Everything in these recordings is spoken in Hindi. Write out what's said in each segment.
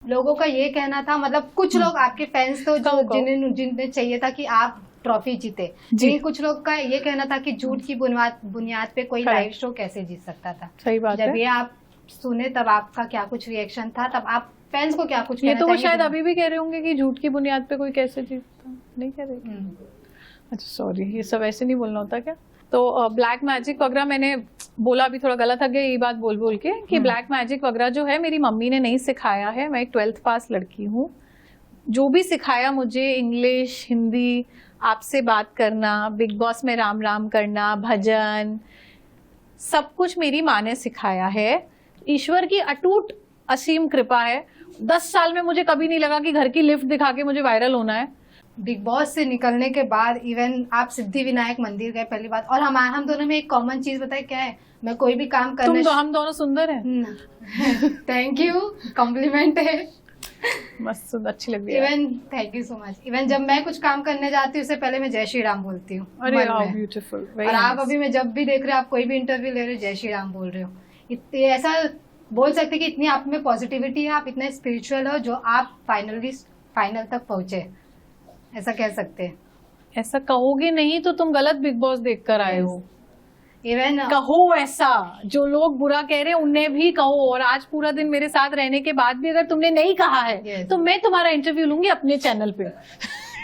लोगों का ये कहना था, मतलब कुछ लोग आपके फैंस तो जो जिन्हें चाहिए था कि आप ट्रॉफी जीते, लेकिन कुछ लोग का ये कहना था कि झूठ की बुनियाद पे कोई लाइव शो कैसे जीत सकता था। सही बात जब ये आप सुने तब आपका क्या कुछ रिएक्शन था, तब आप फैंस को क्या कुछ कहना ये तो वो शायद अभी भी कह रहे होंगे कि झूठ की बुनियाद पे कोई कैसे जीतता, नहीं कह रहे? अच्छा सॉरी, ये सब ऐसे नहीं बोलना होता क्या? तो ब्लैक मैजिक वगैरह मैंने बोला अभी थोड़ा गलत है ये बात बोल के कि ब्लैक मैजिक वगैरह जो है मेरी मम्मी ने नहीं सिखाया है। मैं एक 12th पास लड़की हूँ। जो भी सिखाया मुझे इंग्लिश, हिंदी, आपसे बात करना, बिग बॉस में राम राम करना, भजन, सब कुछ मेरी माँ ने सिखाया है। ईश्वर की अटूट असीम कृपा है। 10 साल में मुझे कभी नहीं लगा कि घर की लिफ्ट दिखा के मुझे वायरल होना है। बिग बॉस से निकलने के बाद इवन आप सिद्धि विनायक मंदिर गए पहली बात, और हम दोनों में एक कॉमन चीज बताए क्या है, मैं कोई भी काम करने हम दोनों सुंदर हैं। थैंक यू, कॉम्प्लीमेंट है। मस्त, अच्छी लग रही है। Even thank you so much. Even जब मैं कुछ काम करने जाती हूँ उससे पहले मैं जय श्री राम बोलती हूँ। अरे ब्यूटीफुल। और आप अभी मैं जब भी देख रहे हो, आप कोई भी इंटरव्यू ले रहे हो, जय श्री राम बोल रहे हो। ऐसा बोल सकते कि इतनी आप में पॉजिटिविटी है, आप इतने स्पिरिचुअल हो जो आप फाइनल तक पहुंचे, ऐसा कह सकते हैं। ऐसा कहोगे नहीं तो तुम गलत बिग बॉस देख कर आए हो। इवन कहो ऐसा, जो लोग बुरा कह रहे हैं उन्हें भी कहो। और आज पूरा दिन मेरे साथ रहने के बाद भी अगर तुमने नहीं कहा है तो मैं तुम्हारा इंटरव्यू लूंगी अपने चैनल पे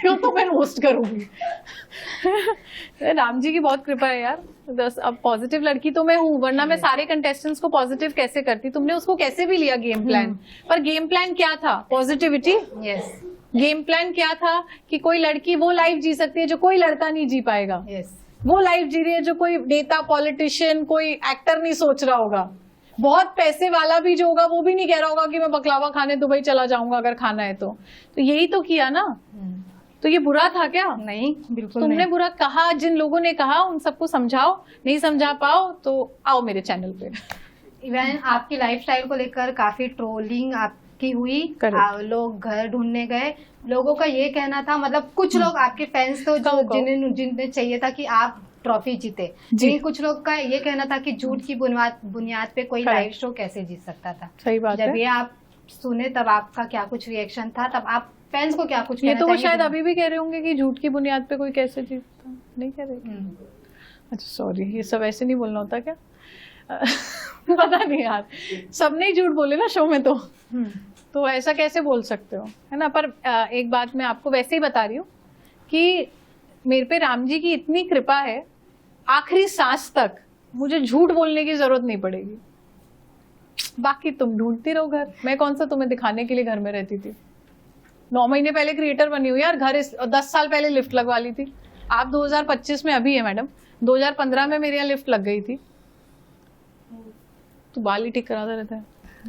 तो मैं रोस्ट करूंगी। राम जी की बहुत कृपा है यार। अब पॉजिटिव लड़की तो मैं हूँ, वरना मैं सारे कंटेस्टेंट्स को पॉजिटिव कैसे करती। तुमने उसको कैसे भी लिया गेम प्लान, पर गेम प्लान क्या था? पॉजिटिविटी। यस। गेम प्लान क्या था कि कोई लड़की वो लाइफ जी सकती है जो कोई लड़का नहीं जी पाएगा। यस। वो लाइफ जी रही है जो कोई नेता, पॉलिटिशियन, कोई एक्टर नहीं सोच रहा होगा। बहुत पैसे वाला भी जो होगा वो भी नहीं कह रहा होगा कि मैं बकलावा खाने दुबई चला जाऊंगा अगर खाना है तो यही तो किया ना। तो ये बुरा था क्या? नहीं, बिल्कुल तुमने नहीं। बुरा कहा, जिन लोगों ने कहा उन सबको समझाओ। नहीं समझा पाओ तो आओ मेरे चैनल पे। इवन आपकी लाइफस्टाइल को लेकर काफी ट्रोलिंग आपकी हुई, लोग घर ढूंढने गए। लोगों का ये कहना था, मतलब कुछ लोग आपके फैंस तो जो जिन्हें चाहिए था कि आप ट्रॉफी जीते, लेकिन कुछ लोग का ये कहना था कि झूठ की बुनियाद पे कोई लाइव शो कैसे जीत सकता था। सही बात है। जब ये आप सुने तब आपका क्या कुछ रिएक्शन था, तब आप फैंस को क्या कुछ ये तो वो शायद अभी भी कह रहे होंगे कि झूठ की बुनियाद पे कोई कैसे जीतता, नहीं कह रहे? अच्छा सॉरी, ये सब ऐसे नहीं बोलना होता क्या? पता नहीं यार, सबने ही झूठ बोले ना शो में तो ऐसा कैसे बोल सकते हो, है ना? पर एक बात मैं आपको वैसे ही बता रही हूँ कि मेरे पे राम जी की इतनी कृपा है, आखिरी सांस तक मुझे झूठ बोलने की जरूरत नहीं पड़ेगी। बाकी तुम ढूंढती रहो घर, मैं कौन सा तुम्हें दिखाने के लिए घर में रहती थी। 9 महीने पहले क्रिएटर बनी हुई यार, घर 10 साल पहले लिफ्ट लगवा ली थी। आप 2025 में अभी है मैडम, 2015 में मेरे यहाँ लिफ्ट लग गई थी। तो बाल ही ठीक कराता रहता है,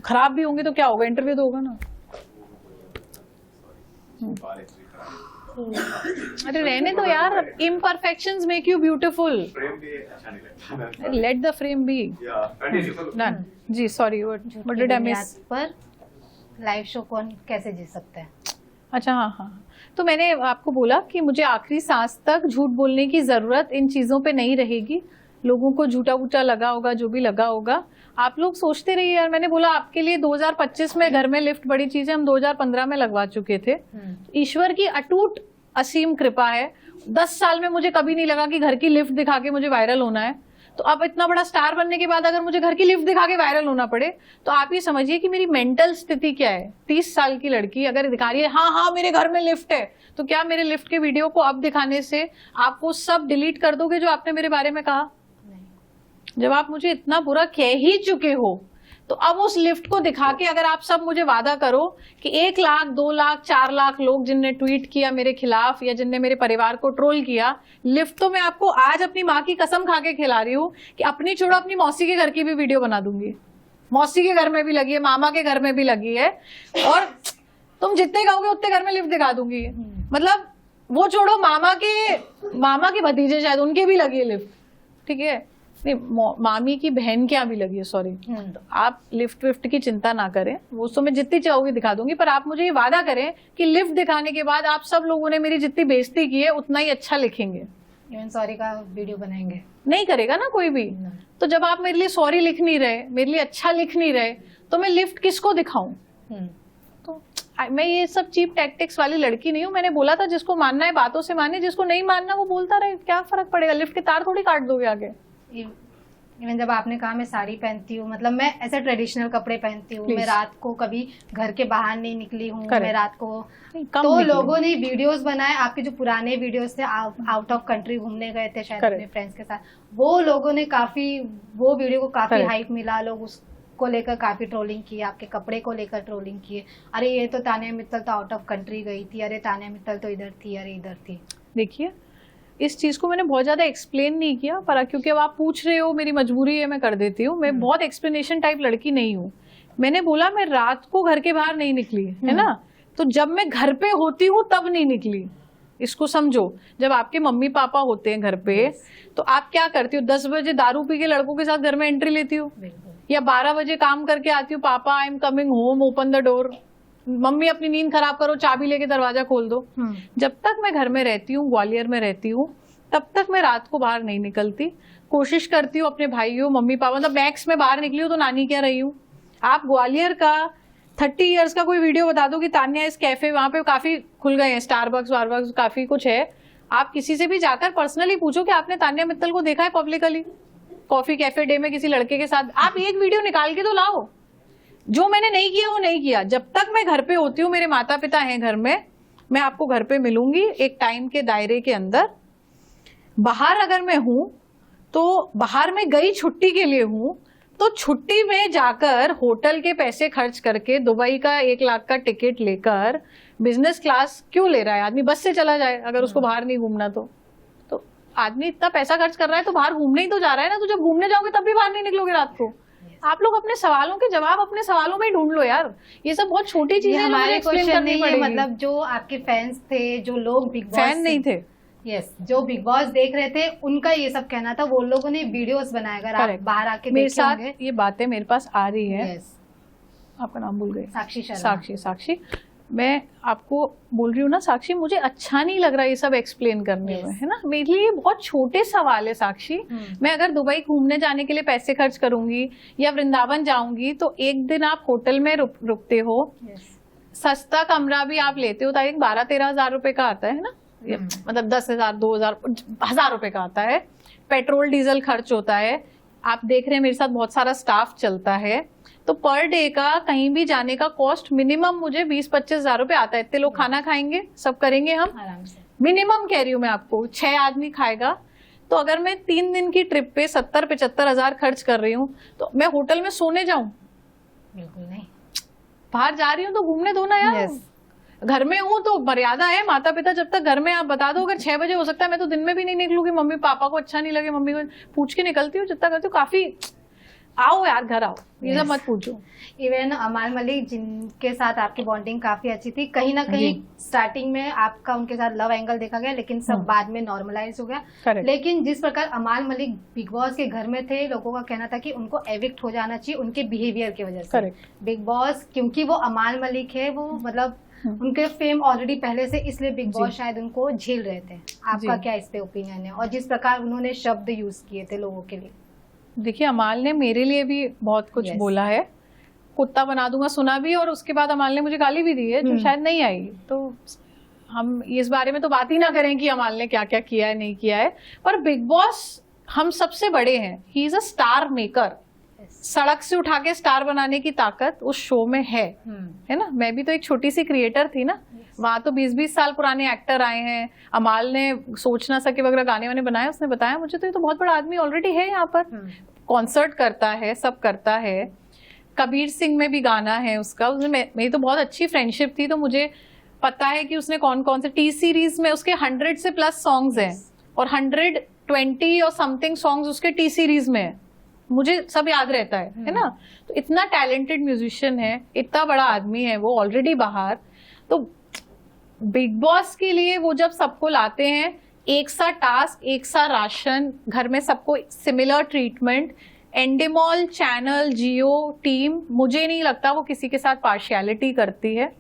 खराब भी होंगे तो क्या होगा, इंटरव्यू तो होगा ना। अरे रहने दो यार, imperfections make you beautiful. Let the frame be done. जी sorry, what did I miss? पर लाइव शो कौन कैसे जीत सकता है? अच्छा हाँ, तो मैंने आपको बोला कि मुझे आखिरी सांस तक झूठ बोलने की जरूरत इन चीजों पे नहीं रहेगी। लोगों को झूठा वूठा लगा होगा, जो भी लगा होगा, आप लोग सोचते रहिए यार। मैंने बोला आपके लिए 2025 में घर में लिफ्ट बड़ी चीज है, हम 2015 में लगवा चुके थे। ईश्वर की अटूट असीम कृपा है। 10 साल में मुझे कभी नहीं लगा कि घर की लिफ्ट दिखा के मुझे वायरल होना है। तो अब इतना बड़ा स्टार बनने के बाद अगर मुझे घर की लिफ्ट दिखा के वायरल होना पड़े तो आप ये समझिए कि मेरी मेंटल स्थिति क्या है। 30 साल की लड़की अगर दिखा रही है हाँ मेरे घर में लिफ्ट है, तो क्या मेरे लिफ्ट के वीडियो को अब दिखाने से आप वो सब डिलीट कर दोगे जो आपने मेरे बारे में कहा? जब आप मुझे इतना बुरा कह ही चुके हो तो अब उस लिफ्ट को दिखा के अगर आप सब मुझे वादा करो कि 1 लाख, 2 लाख, 4 लाख लोग जिनने ट्वीट किया मेरे खिलाफ या जिनने मेरे परिवार को ट्रोल किया, लिफ्ट तो मैं आपको आज अपनी माँ की कसम खा के खिला रही हूँ कि अपनी छोड़ो अपनी मौसी के घर की भी वीडियो बना दूंगी। मौसी के घर में भी लगी है, मामा के घर में भी लगी है, और तुम जितने कहोगे उतने घर में लिफ्ट दिखा दूंगी। मतलब वो छोड़ो, मामा के भतीजे शायद उनके भी लगी है लिफ्ट, ठीक है? नहीं, मामी की बहन के यहाँ भी लगी है, सॉरी। तो आप लिफ्ट विफ्ट की चिंता ना करें, वो तो मैं जितनी चाहोगी दिखा दूंगी, पर आप मुझे ये वादा करें कि लिफ्ट दिखाने के बाद आप सब लोगों ने मेरी जितनी बेइज्जती की है उतना ही अच्छा लिखेंगे। सॉरी का वीडियो बनाएंगे। नहीं करेगा ना कोई भी। तो जब आप मेरे लिए सॉरी लिख नहीं रहे, मेरे लिए अच्छा लिख नहीं रहे, तो मैं लिफ्ट किसको दिखाऊं? तो मैं ये सब चीप टैक्टिक्स वाली लड़की नहीं हूँ। मैंने बोला था जिसको मानना है बातों से माने, जिसको नहीं मानना वो बोलता रहे, क्या फर्क पड़ेगा, लिफ्ट के तार थोड़ी काट दोगे आगे। इवन जब आपने कहा मैं साड़ी पहनती हूँ, मतलब मैं ऐसे ट्रेडिशनल कपड़े पहनती हूँ, मैं रात को कभी घर के बाहर नहीं निकली हूँ, मैं रात को तो लोगों ने वीडियोस बनाए, आपके जो पुराने वीडियोस थे आउट ऑफ कंट्री घूमने गए थे शायद अपने फ्रेंड्स के साथ, वो लोगों ने काफी, वो वीडियो को काफी हाइप मिला, लोग उसको लेकर काफी ट्रोलिंग की, आपके कपड़े को लेकर ट्रोलिंग किए, अरे ये तो तानिया मित्तल तो आउट ऑफ कंट्री गई थी, अरे तानिया मित्तल तो इधर थी, अरे इधर थी। देखिए इस चीज को मैंने बहुत ज्यादा एक्सप्लेन नहीं किया, पर क्योंकि अब आप पूछ रहे हो मेरी मजबूरी है, मैं कर देती हूँ। मैं बहुत एक्सप्लेनेशन टाइप लड़की नहीं हूँ। मैंने बोला मैं रात को घर के बाहर नहीं निकली, है ना, तो जब मैं घर पे होती हूँ तब नहीं निकली। इसको समझो, जब आपके मम्मी पापा होते हैं घर पे तो आप क्या करती हो, 10 बजे दारू पी के लड़कों के साथ घर में एंट्री लेती हो, या 12 बजे काम करके आती हो, पापा I am coming home open the door, mummy अपनी नींद खराब करो चाबी लेके दरवाजा खोल दो। जब तक मैं घर में रहती हूँ, ग्वालियर में रहती हूँ, तब तक मैं रात को बाहर नहीं निकलती। कोशिश करती हूँ अपने भाइयों मम्मी पापा, मतलब मैक्स में बाहर निकली हूँ तो नानी क्या रही हूँ। आप ग्वालियर का 30 इयर्स का कोई वीडियो बता दो कि तान्या इस कैफे, वहां पे काफी खुल गए हैं, स्टारबक्स वारबक्स काफी कुछ है, आप किसी से भी जाकर पर्सनली पूछो कि आपने तान्या मित्तल को देखा है पब्लिकली कॉफी कैफे डे में किसी लड़के के साथ, आप एक वीडियो निकाल के तो लाओ। जो मैंने नहीं किया वो नहीं किया। जब तक मैं घर पे होती हूँ, मेरे माता पिता हैं घर में, मैं आपको घर पे मिलूंगी एक टाइम के दायरे के अंदर। बाहर अगर मैं हूं तो बाहर में गई छुट्टी के लिए हूं, तो छुट्टी में जाकर होटल के पैसे खर्च करके दुबई का 1 लाख का टिकट लेकर बिजनेस क्लास क्यों ले रहा है आदमी, बस से चला जाए अगर उसको बाहर नहीं घूमना तो आदमी इतना पैसा खर्च कर रहा है तो बाहर घूमने ही तो जा रहा है ना। तो जब घूमने जाओगे तब भी बाहर नहीं निकलोगे रात को। आप लोग अपने सवालों के जवाब अपने सवालों में ही ढूंढ लो यार, ये सब बहुत छोटी चीजें हमारे क्वेश्चन नहीं है। मतलब जो आपके फैंस थे, जो लोग बिग बॉस फैन नहीं थे, यस जो बिग बॉस देख रहे थे, उनका ये सब कहना था, वो लोगों ने वीडियोस बनाए, अगर आप बाहर आके मेरे साथ ये बातें मेरे पास आ रही है। आपका नाम भूल गई, साक्षी शर्मा। साक्षी मैं आपको बोल रही हूँ ना साक्षी, मुझे अच्छा नहीं लग रहा ये सब एक्सप्लेन करने में, है ना। मेरे लिए बहुत छोटे सवाल है साक्षी। मैं अगर दुबई घूमने जाने के लिए पैसे खर्च करूंगी या वृंदावन जाऊंगी तो एक दिन आप होटल में रुकते हो, सस्ता कमरा भी आप लेते हो, ताकि 12-13 हजार रुपए का आता है ना, मतलब 10,000 2,000 1000 रुपए का आता है। पेट्रोल डीजल खर्च होता है, आप देख रहे हैं मेरे साथ बहुत सारा स्टाफ चलता है, तो पर डे का कहीं भी जाने का कॉस्ट मिनिमम मुझे 20-25 हजार रुपए आता है। इतने लोग खाना खाएंगे, सब करेंगे हम आराम से, मिनिमम कह रही हूँ मैं आपको, 6 आदमी खाएगा। तो अगर मैं 3 दिन की ट्रिप पे 70-75 हजार खर्च कर रही हूँ तो मैं होटल में सोने जाऊं? बिल्कुल नहीं। बाहर जा रही हूँ तो घूमने दो ना यार। घर में हूँ तो मर्यादा है, माता पिता जब तक घर में, आप बता दो अगर 6 बजे हो सकता है मैं तो दिन में भी नहीं निकलूंगी, मम्मी पापा को अच्छा नहीं लगे, मम्मी को पूछ के निकलती हूँ जितना करती हूँ। काफी आओ यार घर आओ, ये सब मत पूछो। इवन अमाल मलिक जिनके साथ आपकी बॉन्डिंग काफी अच्छी थी, कहीं ना कहीं स्टार्टिंग में आपका उनके साथ लव एंगल देखा गया, लेकिन सब बाद में नॉर्मलाइज हो गया। लेकिन जिस प्रकार अमाल मलिक बिग बॉस के घर में थे, लोगों का कहना था कि उनको एविक्ट हो जाना चाहिए उनके बिहेवियर की वजह से। बिग बॉस क्योंकि वो अमाल मलिक है, वो मतलब उनके फेम ऑलरेडी पहले से, इसलिए बिग बॉस शायद उनको झेल रहे थे। आपका क्या इस पे ओपिनियन है? और जिस प्रकार उन्होंने शब्द यूज किए थे लोगों के लिए। देखिए अमाल ने मेरे लिए भी बहुत कुछ बोला है, कुत्ता बना दूंगा सुना भी, और उसके बाद अमाल ने मुझे गाली भी दी है जो शायद नहीं आई। तो हम इस बारे में तो बात ही ना करें कि अमाल ने क्या क्या किया है नहीं किया है, पर बिग बॉस हम सबसे बड़े हैं, he is a star maker. सड़क से उठा के स्टार बनाने की ताकत उस शो में है ना। मैं भी तो एक छोटी सी क्रिएटर थी ना, वहां तो 20-20 साल पुराने एक्टर आए हैं। अमाल ने सोच ना सके वगैरह गाने वाने बनाए, उसने बताया मुझे, तो ये तो बहुत बड़ा आदमी ऑलरेडी है यहाँ पर, कॉन्सर्ट करता है, सब करता है। कबीर सिंह में भी गाना है उसका, उसमें मेरी तो बहुत अच्छी फ्रेंडशिप थी, तो मुझे पता है कि उसने कौन कौन से टी सीरीज में, उसके 100 से प्लस सॉन्ग्स हैं और 120 और समथिंग सॉन्ग्स उसके टी सीरीज में है, मुझे सब याद रहता है ना। तो इतना टैलेंटेड म्यूजिशियन है, इतना बड़ा आदमी है वो ऑलरेडी बाहर। तो बिग बॉस के लिए वो जब सबको लाते हैं, एक सा टास्क, एक सा राशन, घर में सबको सिमिलर ट्रीटमेंट, एंडेमॉल चैनल जियो टीम, मुझे नहीं लगता वो किसी के साथ पार्शियलिटी करती है।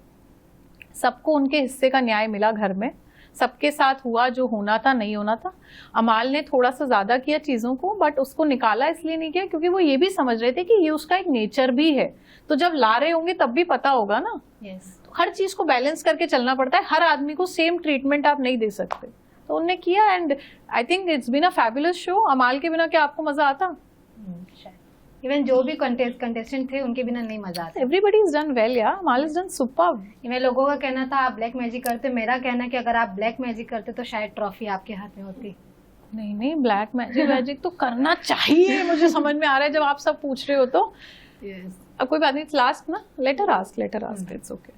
सबको उनके हिस्से का न्याय मिला घर में, सबके साथ हुआ जो होना था, नहीं होना था। अमाल ने थोड़ा सा ज्यादा किया चीजों को, बट उसको निकाला इसलिए नहीं किया क्योंकि वो ये भी समझ रहे थे कि ये उसका एक नेचर भी है, तो जब ला रहे होंगे तब भी पता होगा ना। तो हर चीज को बैलेंस करके चलना पड़ता है, हर आदमी को सेम ट्रीटमेंट आप नहीं दे सकते, तो उन्होंने किया and I think it's been a fabulous show. Amaal के बिना क्या आपको मजा आता? इवन जो भी कंटेस्टेंट थे उनके बिना नहीं मजा आता। एवरीबडी इज डन वेल यार, अमाल इज डन सुपर्ब। इवन लोगों का कहना था आप ब्लैक मैजिक करते, मेरा कहना कि अगर आप ब्लैक मैजिक करते तो शायद ट्रॉफी आपके हाथ में होती। नहीं ब्लैक मैजिक तो करना चाहिए, मुझे समझ में आ रहा है जब आप सब पूछ रहे हो तो। अब कोई बात नहीं, लास्ट ना, लेटर आस्क इट्स ओके।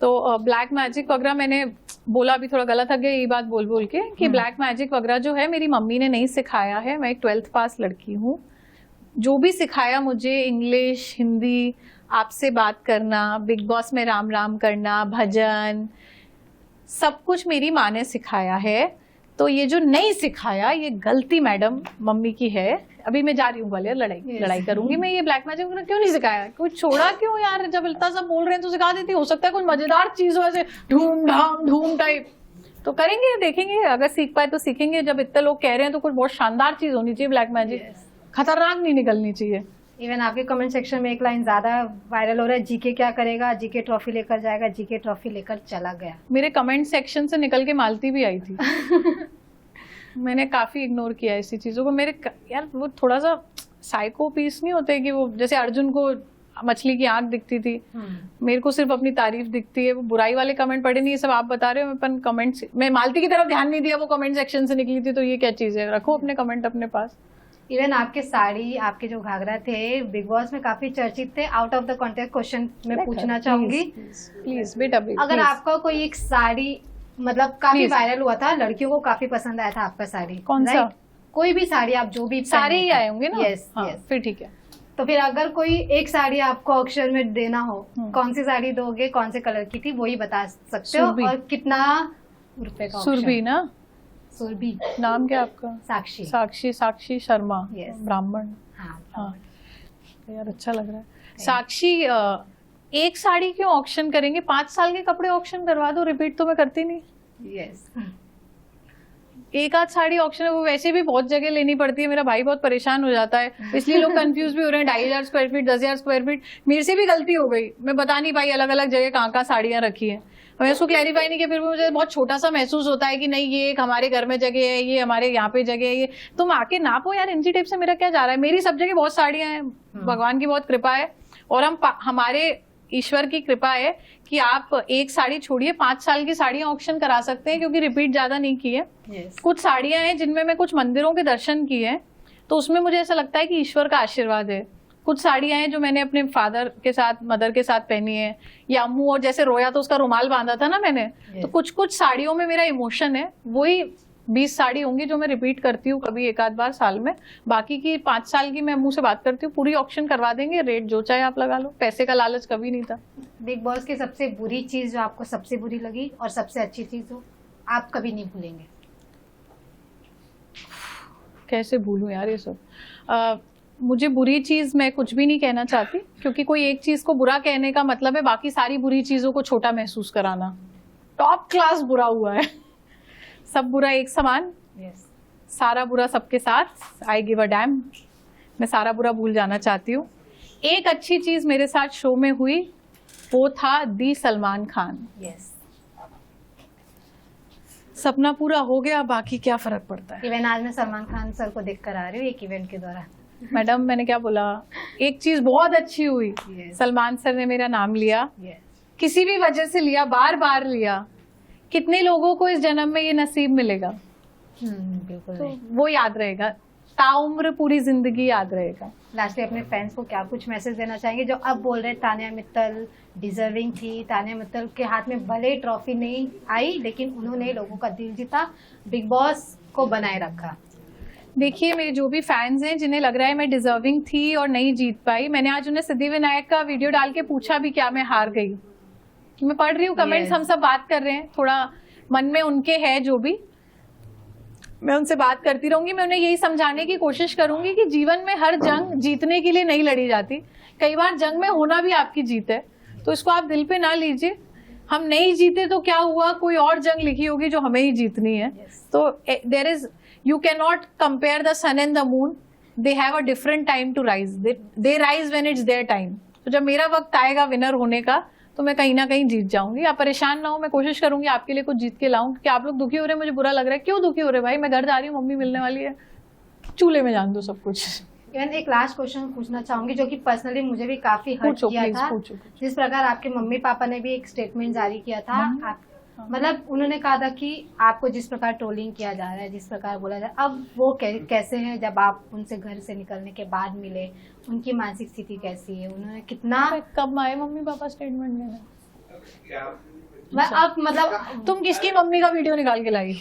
तो ब्लैक मैजिक वगैरह मैंने बोला, अभी थोड़ा गलत है ये बात बोल के कि ब्लैक मैजिक वगैरह जो है मेरी मम्मी ने नहीं सिखाया है। मैं एक 12th पास लड़की हूँ। जो भी सिखाया मुझे, इंग्लिश, हिंदी, आपसे बात करना, बिग बॉस में राम राम करना, भजन, सब कुछ मेरी माँ ने सिखाया है। तो ये जो नहीं सिखाया, ये गलती मैडम मम्मी की है। अभी मैं जा रही हूँ ग्वालियर, लड़ाई करूंगी मैं। ये ब्लैक मैजिक क्यों नहीं सिखाया? कुछ छोड़ा क्यों यार? जब इतना सब बोल रहे हैं तो सिखा देती। हो सकता है कुछ मजेदार चीज हो, ऐसे धूम टाइप, तो करेंगे, देखेंगे, अगर सीख पाए तो सीखेंगे। जब इतने लोग कह रहे हैं तो कुछ बहुत शानदार चीज होनी चाहिए ब्लैक मैजिक, खतरनाक नहीं निकलनी चाहिए। इवन आपके कमेंट सेक्शन में एक लाइन ज्यादा वायरल हो रहा है, जीके क्या करेगा, जीके ट्रॉफी लेकर जाएगा, जीके ट्रॉफी लेकर चला गया। मेरे कमेंट सेक्शन से निकल के मालती भी आई थी। मैंने काफी इग्नोर किया ऐसी चीजों को। मेरे यार वो थोड़ा सा साइको पीस नहीं होते कि वो जैसे अर्जुन को मछली की आंख दिखती थी, मेरे को सिर्फ अपनी तारीफ दिखती है। वो बुराई वाले कमेंट पढ़े नहीं, ये सब आप बता रहे हो। अपन कमेंट्स, मैं मालती की तरफ ध्यान नहीं दिया, वो कमेंट सेक्शन से निकली थी, तो ये क्या चीज है? रखो अपने कमेंट अपने पास। इवन आपके साड़ी, आपके जो घाघरा थे बिग बॉस में काफी चर्चित थे। Out of the context question मैं पूछना चाहूंगी, प्लीज बेटा, अगर आपका कोई एक साड़ी मतलब काफी वायरल हुआ था, लड़कियों को काफी पसंद आया था आपका साड़ी, कौन सा? कोई भी साड़ी आप जो भी सारे ही आए होंगे ना? यस, फिर ठीक है। तो फिर अगर कोई एक साड़ी आपको ऑक्शन में देना हो, कौन सी साड़ी दोगे, कौन से कलर की थी, वही बता सकते हो, और कितना रुपए का? सुरभि ना? सुरभि। नाम क्या आपका? साक्षी शर्मा, ब्राह्मण। हाँ यार, अच्छा लग रहा है। साक्षी, एक साड़ी क्यों ऑक्शन करेंगे? 5 साल के कपड़े ऑक्शन करवा दो, रिपीट तो मैं करती नहीं। यस, एक आध साड़ी ऑक्शन, वो वैसे भी बहुत जगह लेनी पड़ती है। मेरा भाई बहुत परेशान हो जाता है, इसलिए लोग कंफ्यूज भी हो रहे हैं। 2500 स्क्वायर फीट, 10,000 स्क्वायर फीट। मेरे से भी गलती हो गई, मैं बता नहीं पाई अलग अलग जगह कहाँ साड़ियां रखी है। मैं उसको क्लैरिफाई नहीं किया, फिर मुझे बहुत छोटा सा महसूस होता है कि नहीं, ये एक हमारे घर में जगह है, ये हमारे यहाँ पे जगह है, ये तुम आके नापो यार। इंची टेप से मेरा क्या जा रहा है? मेरी सब जगह बहुत साड़ियां हैं, भगवान की बहुत कृपा है, और हमारे ईश्वर की कृपा है कि आप एक साड़ी छोड़िए 5 साल की साड़ियां ऑक्शन करा सकते हैं, क्योंकि रिपीट ज्यादा नहीं की है। कुछ साड़ियां हैं जिनमें मैं कुछ मंदिरों के दर्शन किए हैं, तो उसमें मुझे ऐसा लगता है कि ईश्वर का आशीर्वाद है। कुछ साड़ियां हैं जो मैंने अपने फादर के साथ, मदर के साथ पहनी है, या अम्मू और जैसे रोया तो उसका रुमाल बांधा था ना मैंने, तो कुछ साड़ियों में मेरा इमोशन है। वही 20 साड़ी होंगी जो मैं रिपीट करती हूँ कभी एक आध बार साल में। बाकी की 5 साल की मैं मुंह से बात करती हूँ, पूरी ऑक्शन करवा देंगे, रेट जो चाहे आप लगा लो। पैसे का लालच कभी नहीं था। बिग बॉस की सबसे बुरी चीज जो आपको सबसे बुरी लगी और सबसे अच्छी चीज जो आप कभी नहीं भूलेंगे? कैसे भूलूं यार ये सब। मुझे बुरी चीज मैं कुछ भी नहीं कहना चाहती, क्योंकि कोई एक चीज को बुरा कहने का मतलब है बाकी सारी बुरी चीजों को छोटा महसूस कराना। टॉप क्लास बुरा हुआ है, सब बुरा एक समान। सारा बुरा सबके साथ। I give a dam. मैं सारा बुरा भूल जाना चाहती हूँ। एक अच्छी चीज मेरे साथ शो में हुई, वो था दी सलमान खान। सपना पूरा हो गया, बाकी क्या फर्क पड़ता है। इवन आज मैं सलमान खान सर को देख कर आ रही हूँ एक इवेंट के दौरान। मैडम मैंने क्या बोला, एक चीज बहुत अच्छी हुई, सलमान सर ने मेरा नाम लिया, किसी भी वजह से लिया, बार बार लिया। कितने लोगों को इस जन्म में ये नसीब मिलेगा? बिल्कुल, तो वो याद रहेगा, ताउम्र पूरी जिंदगी याद रहेगा। लास्टली अपने फैंस को क्या कुछ मैसेज देना चाहेंगे जो अब बोल रहे तानिया मित्तल डिजर्विंग थी, तानिया मित्तल के हाथ में भले ट्रॉफी नहीं आई लेकिन उन्होंने लोगों का दिल जीता, बिग बॉस को बनाए रखा? देखिए, मेरे जो भी फैंस हैं जिन्हें लग रहा है मैं डिजर्विंग थी और नहीं जीत पाई, मैंने आज उन्हें सिद्धिविनायक का वीडियो डाल के पूछा भी क्या मैं हार गई। मैं पढ़ रही हूँ कमेंट्स, हम सब बात कर रहे हैं, थोड़ा मन में उनके है जो भी, मैं उनसे बात करती रहूंगी। मैं उन्हें यही समझाने की कोशिश करूंगी कि जीवन में हर जंग जीतने के लिए नहीं लड़ी जाती, कई बार जंग में होना भी आपकी जीत है, तो इसको आप दिल पे ना लीजिए। हम नहीं जीते तो क्या हुआ, कोई और जंग लिखी होगी जो हमें ही जीतनी है. तो there is, you can not compare the sun and the moon. They have a different time to rise. They rise when it's their time. तो जब मेरा वक्त आएगा विनर होने का तो मैं कहीं ना कहीं जीत जाऊंगी. आप परेशान ना हो, मैं कोशिश करूंगी आपके लिए कुछ जीत के लाऊं. क्योंकि आप लोग दुखी हो रहे हैं, मुझे बुरा लग रहा है. क्यों दुखी हो रहे भाई? मैं घर जा रही हूँ, मम्मी मिलने वाली है, चूल्हे में जान दो सब कुछ. इवन एक लास्ट क्वेश्चन पूछना चाहूंगी जो कि पर्सनली मुझे भी काफी हर्ट किया था. जिस प्रकार आपके मम्मी पापा ने भी एक स्टेटमेंट जारी किया था, मतलब उन्होंने कहा था कि आपको जिस प्रकार ट्रोलिंग किया जा रहा है, जिस प्रकार बोला जा रहा है, अब वो कैसे हैं जब आप उनसे घर से निकलने के बाद मिले, उनकी मानसिक स्थिति कैसी है, उन्होंने कितना, कब आए मम्मी पापा स्टेटमेंट देने? अब मतलब तुम किसकी मम्मी का वीडियो निकाल के लाई?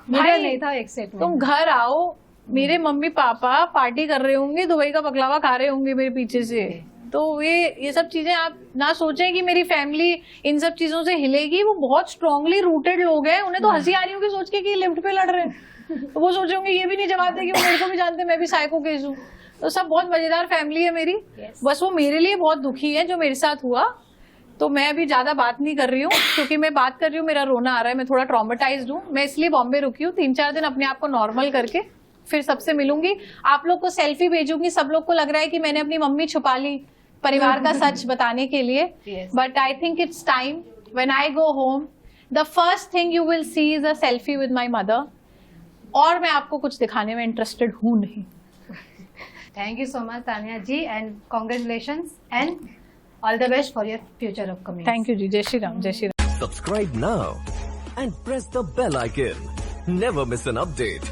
मेरा नहीं था एक स्टेटमेंट. तुम घर आओ, मेरे मम्मी पापा पार्टी कर रहे होंगे, दुबई का बकलावा खा रहे होंगे मेरे पीछे से. तो ये सब चीजें आप ना सोचें कि मेरी फैमिली इन सब चीजों से हिलेगी. वो बहुत स्ट्रांगली रूटेड लोग हैं. उन्हें तो हंसी आ रही होगी सोच के कि लिफ्ट पे लड़ रहे हैं. तो वो सोचेंगे ये भी नहीं जवाब देगी, वो मेरे को भी जानते, मैं भी साइको केस हूँ. तो सब बहुत मजेदार फैमिली है मेरी. बस वो मेरे लिए बहुत दुखी है जो मेरे साथ हुआ. तो मैं अभी ज्यादा बात नहीं कर रही हूँ, क्योंकि मैं बात कर रही हूँ मेरा रोना आ रहा है. मैं थोड़ा ट्रॉमेटाइज्ड हूँ. मैं इसलिए बॉम्बे रुकी हूँ 3-4 दिन अपने आप को नॉर्मल करके फिर सबसे मिलूंगी. आप लोग को सेल्फी भेजूंगी. सब लोग को लग रहा है कि मैंने अपनी मम्मी छुपा ली परिवार का सच बताने के लिए. But I think it's time. When I go home, the first thing you will see is a selfie with my mother. और मैं आपको कुछ दिखाने में इंटरेस्टेड हूँ नहीं. Thank you so much Tania ji, and congratulations and all the best for your future upcoming. Thank you ji. जय श्री राम. जय Shri Ram. Subscribe now and press the bell icon. Never miss an update.